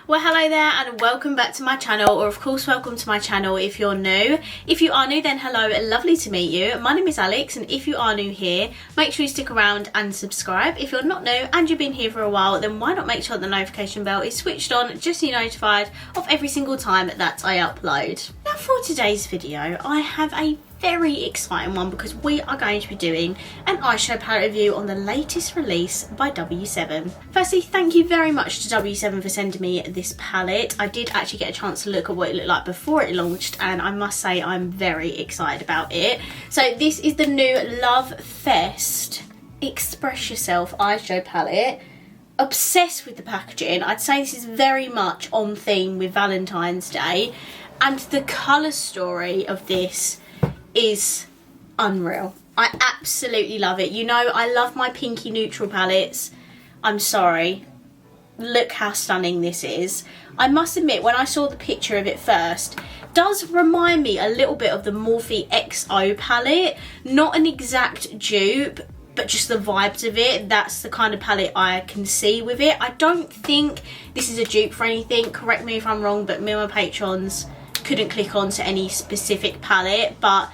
Well, hello there and welcome back to my channel, or of course welcome to my channel if you're new. If you are new, then hello, lovely to meet you. My name is Alex, and if you are new here, make sure you stick around and subscribe. If you're not new and you've been here for a while, then why not make sure the notification bell is switched on just so you're notified of every single time that I upload. Now for today's video, I have a very exciting one because we are going to be doing an eyeshadow palette review on the latest release by W7. Firstly, thank you very much to W7 for sending me this palette. I did actually get a chance to look at what it looked like before it launched, and I must say I'm very excited about it. So this is the new Love Fest Express Yourself eyeshadow palette. Obsessed with the packaging. I'd say this is very much on theme with Valentine's Day, and the colour story of this is unreal. I absolutely love it. You know, I love my pinky neutral palettes. I'm sorry. Look how stunning this is. I must admit, when I saw the picture of it first, it does remind me a little bit of the Morphe XO palette. Not an exact dupe, but just the vibes of it. That's the kind of palette I can see with it. I don't think this is a dupe for anything. Correct me if I'm wrong, but me and my patrons couldn't click on to any specific palette, but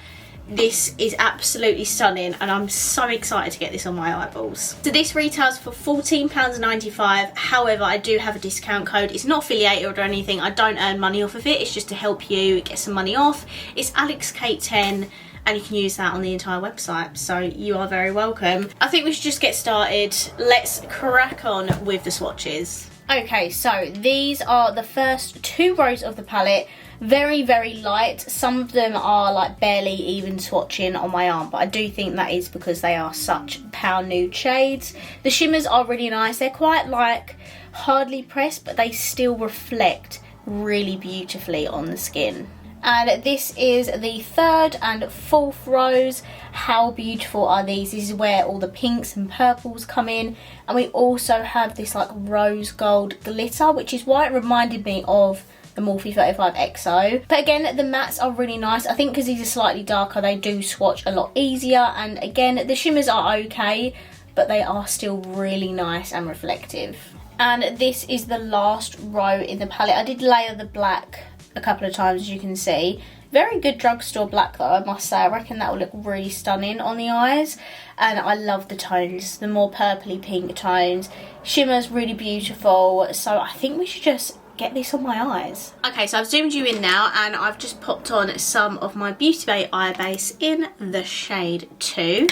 this is absolutely stunning and I'm so excited to get this on my eyeballs. So this retails for £14.95. However, I do have a discount code. It's not affiliated or anything. I don't earn money off of it. It's just to help you get some money off. It's AlixKate10 and you can use that on the entire website. So you are very welcome. I think we should just get started. Let's crack on with the swatches. Okay, so these are the first two rows of the palette. Very, very light. Some of them are like barely even swatching on my arm, but I do think that is because they are such power nude shades. The shimmers are really nice. They're quite like hardly pressed, but they still reflect really beautifully on the skin. And this is the third and fourth rows. How beautiful are these? This is where all the pinks and purples come in. And we also have this like rose gold glitter, which is why it reminded me of the Morphe 35 XO. But again, the mattes are really nice. I think because these are slightly darker, they do swatch a lot easier. And again, the shimmers are okay, but they are still really nice and reflective. And this is the last row in the palette. I did layer the black a couple of times, as you can see. Very good drugstore black though, I must say. I reckon that will look really stunning on the eyes. And I love the tones, the more purpley pink tones. Shimmer's really beautiful. So I think we should just get this on my eyes. Okay, so I've zoomed you in now and I've just popped on some of my Beauty Bay eye base in the shade 2.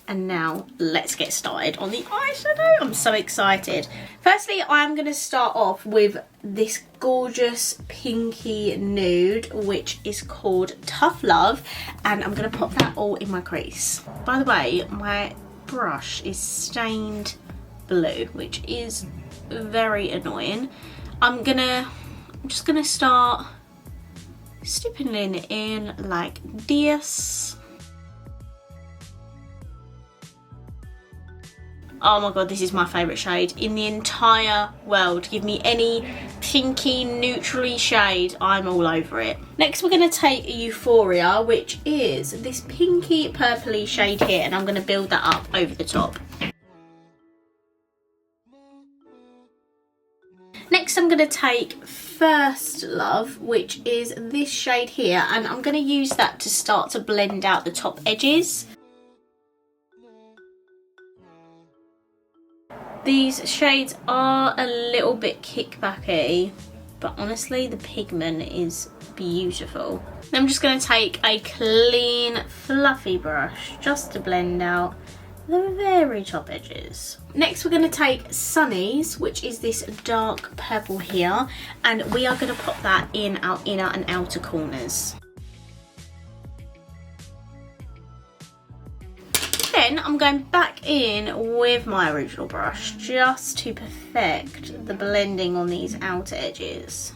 And now let's get started on the eyeshadow. I'm so excited. Firstly, I'm going to start off with this gorgeous pinky nude, which is called Tough Love. And I'm going to pop that all in my crease. By the way, my brush is stained blue, which is very annoying. I'm just gonna start stippling it in like this. Oh my god, this is my favourite shade in the entire world. Give me any pinky neutrally shade, I'm all over it. Next we're going to take Euphoria, which is this pinky purpley shade here, and I'm going to build that up over the top. Next I'm going to take First Love, which is this shade here, and I'm going to use that to start to blend out the top edges. These shades are a little bit kickbacky, but honestly the pigment is beautiful. I'm just going to take a clean fluffy brush just to blend out the very top edges. Next we're going to take Sunny's, which is this dark purple here, and we are going to pop that in our inner and outer corners. Then I'm going back in with my original brush just to perfect the blending on these outer edges.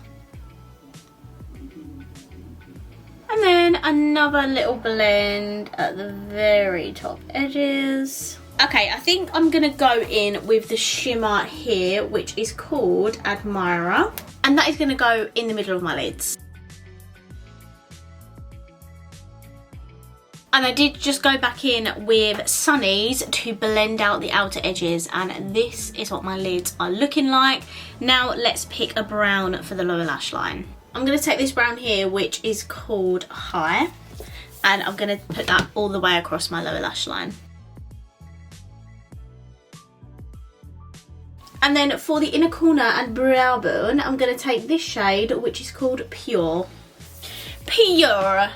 And then another little blend at the very top edges. Okay, I think I'm gonna go in with the shimmer here, which is called Admirer. and that is going to go in the middle of my lids. And I did just go back in with Sunnies to blend out the outer edges, and this is what my lids are looking like. Now let's pick a brown for the lower lash line. I'm going to take this brown here, which is called High, and I'm going to put that all the way across my lower lash line. And then for the inner corner and brow bone, I'm going to take this shade, which is called Pure. Pure!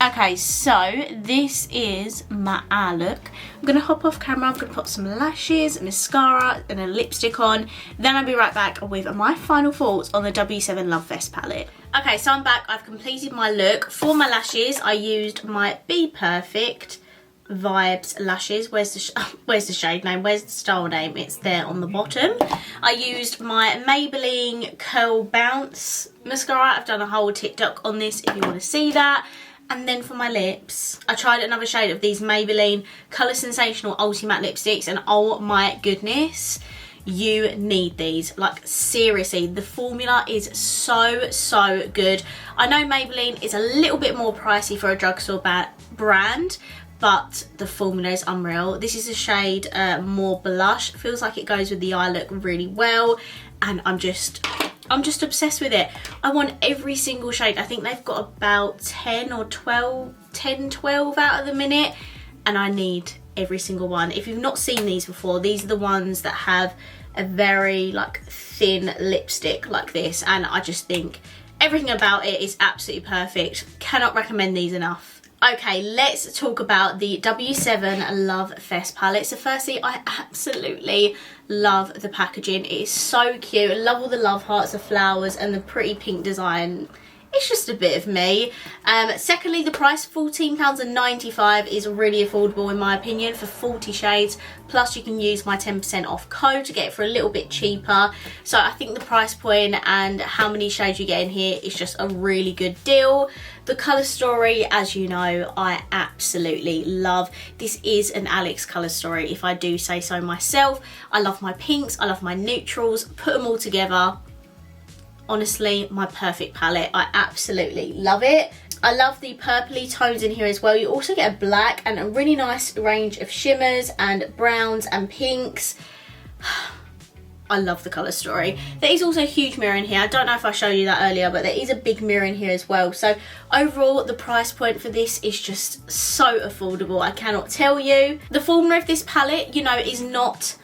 Okay, so this is my eye look. I'm going to hop off camera, I'm going to put some lashes, mascara and a lipstick on. Then I'll be right back with my final thoughts on the W7 Love Fest palette. Okay, so I'm back. I've completed my look. For my lashes, I used my Be Perfect Vibes lashes. Where's the shade name? Where's the style name? It's there on the bottom. I used my Maybelline Curl Bounce mascara. I've done a whole TikTok on this if you want to see that. And then for my lips, I tried another shade of these Maybelline Colour Sensational Ulti Matte lipsticks, and oh my goodness, you need these. Like, seriously, the formula is so good. I know Maybelline is a little bit more pricey for a drugstore brand, but the formula is unreal. This is a shade more blush. Feels like it goes with the eye look really well, and I'm just obsessed with it. I want every single shade. I think they've got about 10 or 12 out of the minute, and I need every single one. If you've not seen these before, these are the ones that have a very like thin lipstick like this, and I just think everything about it is absolutely perfect. Cannot recommend these enough. Okay, let's talk about the W7 Love Fest palette. So firstly, I absolutely love the packaging. It is so cute. I love all the love hearts, the flowers, and the pretty pink design. It's just a bit of me. Secondly, the price, £14.95, is really affordable in my opinion for 40 shades. Plus you can use my 10% off code to get it for a little bit cheaper. So I think the price point and how many shades you get in here is just a really good deal. The colour story, as you know, I absolutely love. This is an Alex colour story, if I do say so myself. I love my pinks, I love my neutrals, put them all together. Honestly, my perfect palette. I absolutely love it. I love the purpley tones in here as well. You also get a black and a really nice range of shimmers and browns and pinks. I love the colour story. There is also a huge mirror in here. I don't know if I showed you that earlier, but there is a big mirror in here as well. So overall, the price point for this is just so affordable. I cannot tell you. The formula of this palette, you know, is not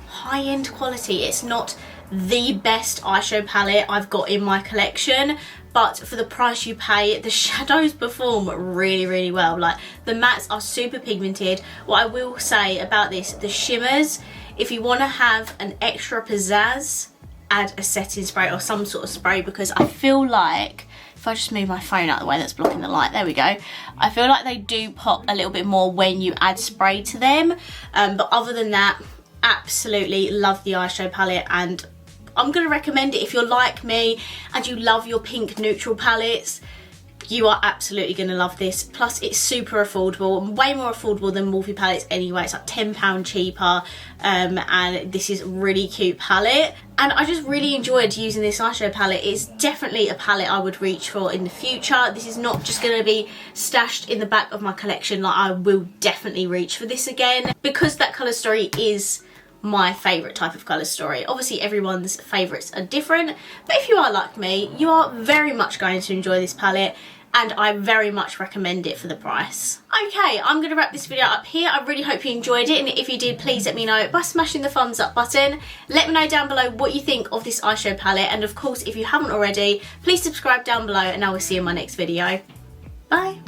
high-end quality. It's not the best eyeshadow palette I've got in my collection, but for the price you pay, the shadows perform really well. Like, the mattes are super pigmented. What I will say about this, the shimmers, if you want to have an extra pizzazz, add a setting spray or some sort of spray, because I feel like, if I just move my phone out of the way that's blocking the light, there we go, I feel like they do pop a little bit more when you add spray to them. But other than that, absolutely love the eyeshadow palette, and I'm going to recommend it if you're like me and you love your pink neutral palettes. You are absolutely going to love this. Plus it's super affordable, way more affordable than Morphe palettes anyway. It's like £10 cheaper, and this is a really cute palette, and I just really enjoyed using this eyeshadow palette. It's definitely a palette I would reach for in the future. This is not just going to be stashed in the back of my collection. Like, I will definitely reach for this again, because that colour story is my favourite type of colour story. Obviously everyone's favourites are different, but if you are like me, you are very much going to enjoy this palette, and I very much recommend it for the price. Okay, I'm going to wrap this video up here. I really hope you enjoyed it, and if you did, please let me know by smashing the thumbs up button. Let me know down below what you think of this eyeshadow palette, and of course if you haven't already, please subscribe down below, and I will see you in my next video. Bye!